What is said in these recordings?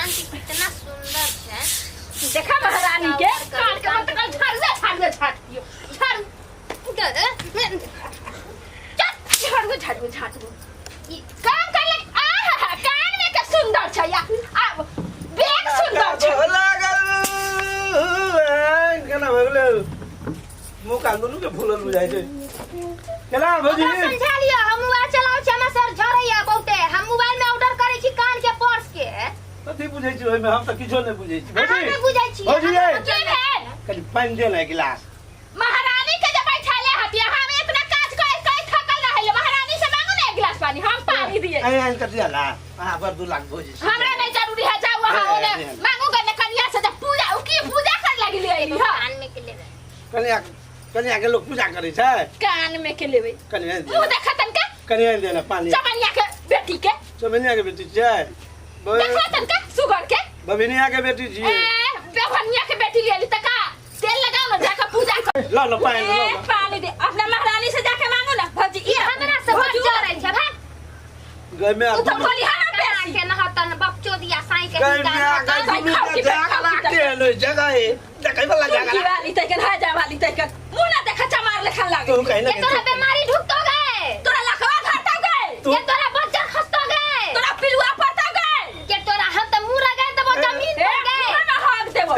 Aunty कितना सुंदर है। देखा महारानी के कान के मत कल झाड़ दियो झाड़ काम कर ले कान में के सुंदर छ या बेग सुंदर छ लागल केना भगले मुंह कान दुनु के फूलल बुझाइ छै केना भौजी समझा लियो हम मोबाइल चलाउ छ हमरा सर झरैया बहुते हम मोबाइल में ऑर्डर करै छी कान के पर्स के कथि बुझै छी ओइ में हम त किछो नै बुझै छी अहाँ नै बुझै छी भौजी के है कनि पानी दे ना गिलास महारानी के जे बैठाले हतिया हम इतना काज कर थकल रहले महारानी से मांगो ना एक गिलास पानी हम पानी दिए आई आई कर दियाला हां पर 2 लाख भौजी हमरा नहीं जरूरी है जाओ वहां ओने मांगो गने कन्या से जब पूजा उ की पूजा कर लगी ले आइली हां कान में के लेबे कन्या के लोग पूजा करे छै कान में के लेबे कन्या मुंह देखा तनका कन्या दे ना पानी चमनिया के बेटी के चमनिया के बेटी छै देखा तनका सुगर के बबिनिया के बेटी जी बेवनिया के बेटी ले ली तका तेल लगाओ ना जाकर पूजा कर लो लो पानी लो पानी दे अपना महारानी से जाके मांगो ना भौजी ये हमरा से बच्चा रह छै भाई घर में तू तो बोली हां कान के नहतन बच्चो दिया साई के घर में जगह लागते लो जगह है देखै वाला जगह की वाली तकन हा जा वाली तकन मुंह ना देखा चमार लेखन लागे तू कहीं ना ये तोरा बीमारी ढुकतो गए तोरा लखवा खाता गए ये तोरा बच्चा खस्तो गए तोरा पिलुआ पड़ता गए ये तोरा हम त मुरा गए त वो जमीन पर गए ना हाथ देबो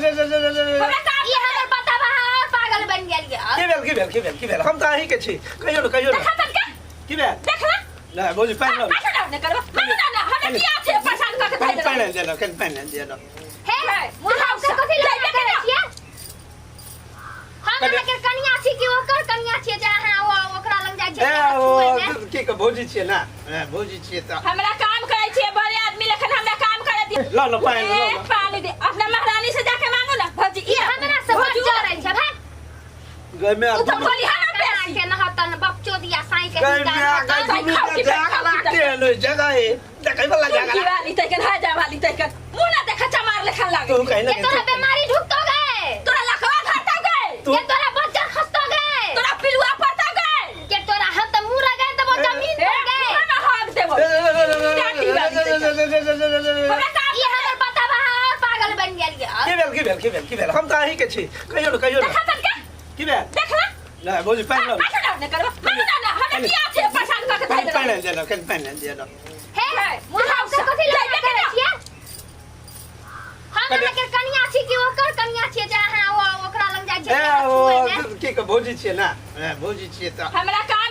हमरा का ये हमर बताबा पागल बन गेल की बेल हम त आही के छी कहियो ना देखा तनका की बेल देखला ना बोली पानी लो ना करबा ना हमरा किया छे परेशान करके पानी दे पानी दे लो कन पानी दे लो हे मुहा से कथि लगे करे छिए हम के कन्या छी कि ओकर कन्या छी जहां ओकरा लग जाय छै ओ की के भौजी छिए ना भौजी छिए त हमरा काम करे छे बड़े आदमी लेखन हमरा काम करे दे लो लो पानी लो पानी दे अपना महारानी से जाके मांगो ना भौजी ये हमरा से बच्चा रह छै भाई घर में तू तो बोली हां कान के नहतन बच्चो दिया साई के घर में जगह लागते लो जगह है देखै वाला की जगह वाली तकन हा जा वाली तकन मुंह ना देखा चमार लेखन लागे तू कहीं ना ये तोरा बीमारी ढुकतो गए तोरा लखवा खाता गए ये तोरा बच्चा खस्तो गए तोरा पिलुआ पड़ता गए ये तोरा हम त मुरा गए त वो जमीन पर गए ना हाथ देबो हमरा का ये हमर बताबा पागल बन गेल की बेल हम त आही के छी कहियो ना देखा तनका की बेल देखला ना भौजी पानी लो ना करबा ना हमरा किया छे परेशान करके दे पानी दे लो कन पानी दे लो हे मुहा से कथि लगे करे छिए हम के कन्या छी कि ओकर कन्या छी जहां ओकरा लग जाय छै की के भौजी छिए ना भौजी छिए त हमरा काम